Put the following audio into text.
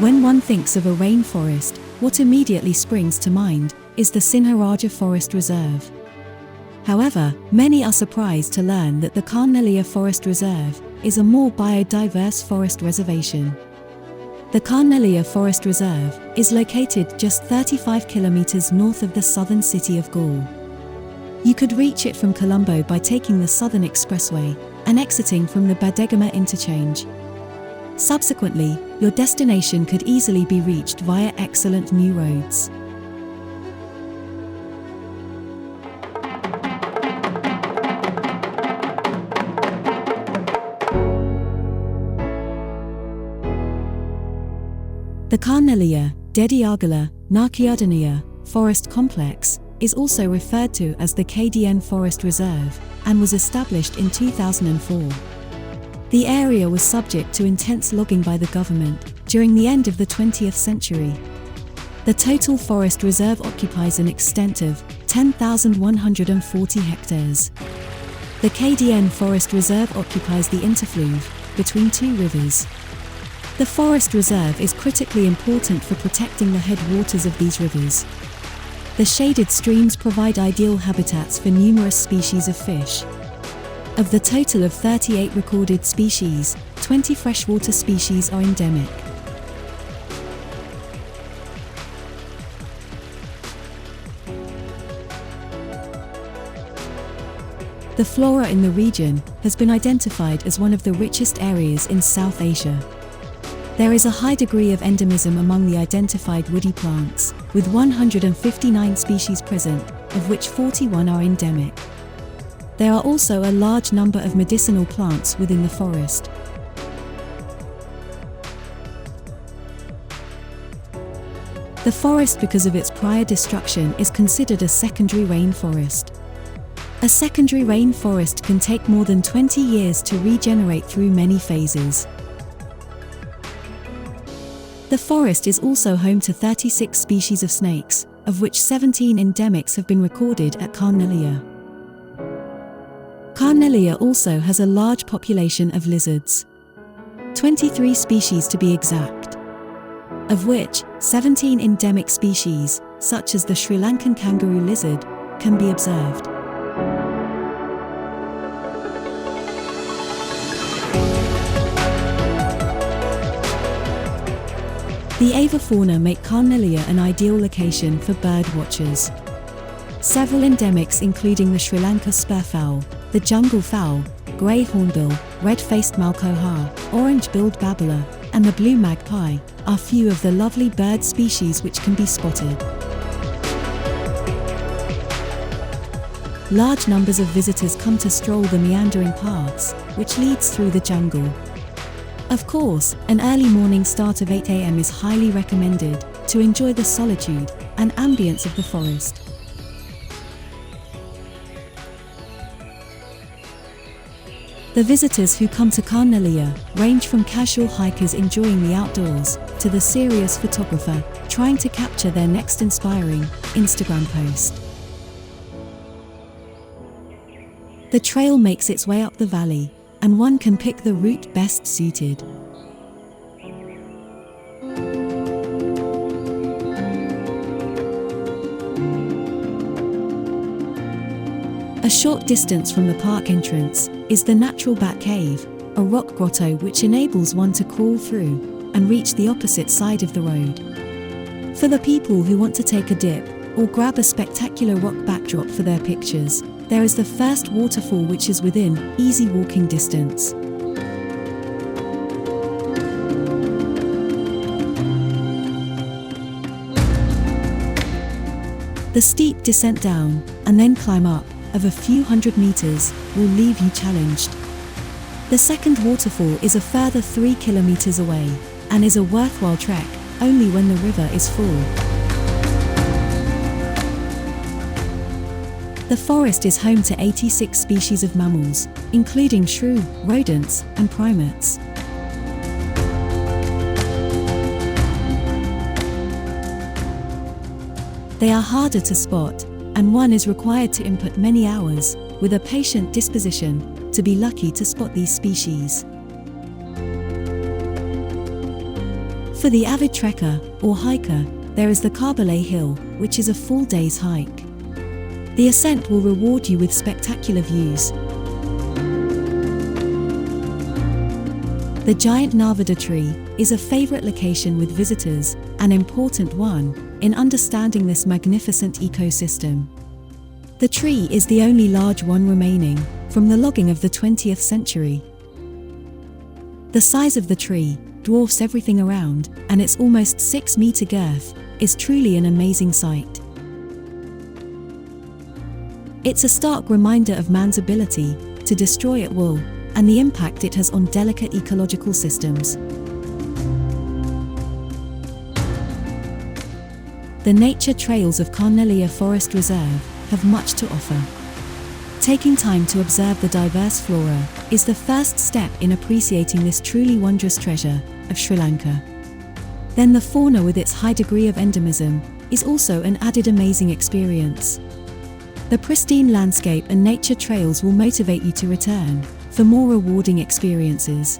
When one thinks of a rainforest, what immediately springs to mind is the Sinharaja Forest Reserve. However, many are surprised to learn that the Kanneliya Forest Reserve is a more biodiverse forest reservation. The Kanneliya Forest Reserve is located just 35 kilometers north of the southern city of Galle. You could reach it from Colombo by taking the Southern Expressway and exiting from the Badegama interchange. Subsequently, your destination could easily be reached via excellent new roads. The Kanneliya, Dediagala, Nakiadaniya Forest Complex is also referred to as the KDN Forest Reserve and was established in 2004. The area was subject to intense logging by the government during the end of the 20th century. The total forest reserve occupies an extent of 10,140 hectares. The KDN Forest Reserve occupies the interfluve between two rivers. The forest reserve is critically important for protecting the headwaters of these rivers. The shaded streams provide ideal habitats for numerous species of fish. Of the total of 38 recorded species, 20 freshwater species are endemic. The flora in the region has been identified as one of the richest areas in South Asia. There is a high degree of endemism among the identified woody plants, with 159 species present, of which 41 are endemic. There are also a large number of medicinal plants within the forest. The forest, because of its prior destruction, is considered a secondary rainforest. A secondary rainforest can take more than 20 years to regenerate through many phases. The forest is also home to 36 species of snakes, of which 17 endemics have been recorded at Kanneliya. Kanneliya also has a large population of lizards. 23 species to be exact, of which 17 endemic species, such as the Sri Lankan kangaroo lizard, can be observed. The avifauna make Kanneliya an ideal location for bird watchers. Several endemics, including the Sri Lanka spurfowl, the jungle fowl, grey hornbill, red-faced malkoha, orange-billed babbler, and the blue magpie, are few of the lovely bird species which can be spotted. Large numbers of visitors come to stroll the meandering paths, which leads through the jungle. Of course, an early morning start of 8 a.m. is highly recommended to enjoy the solitude and ambience of the forest. The visitors who come to Kanneliya range from casual hikers enjoying the outdoors to the serious photographer trying to capture their next inspiring Instagram post. The trail makes its way up the valley, and one can pick the route best suited. A short distance from the park entrance is the Natural Bat Cave, a rock grotto which enables one to crawl through and reach the opposite side of the road. For the people who want to take a dip or grab a spectacular rock backdrop for their pictures, there is the first waterfall which is within easy walking distance. The steep descent down and then climb up of a few hundred meters will leave you challenged. The second waterfall is a further 3 kilometers away and is a worthwhile trek only when the river is full. The forest is home to 86 species of mammals, including shrew, rodents, and primates. They are harder to spot, and one is required to input many hours, with a patient disposition, to be lucky to spot these species. For the avid trekker, or hiker, there is the Kanneliya Hill, which is a full day's hike. The ascent will reward you with spectacular views. The giant Narvada tree is a favorite location with visitors, an important one in understanding this magnificent ecosystem. The tree is the only large one remaining from the logging of the 20th century. The size of the tree dwarfs everything around, and its almost 6-meter girth is truly an amazing sight. It's a stark reminder of man's ability to destroy at will and the impact it has on delicate ecological systems. The nature trails of Kanneliya Forest Reserve have much to offer. Taking time to observe the diverse flora is the first step in appreciating this truly wondrous treasure of Sri Lanka. Then the fauna with its high degree of endemism is also an added amazing experience. The pristine landscape and nature trails will motivate you to return for more rewarding experiences.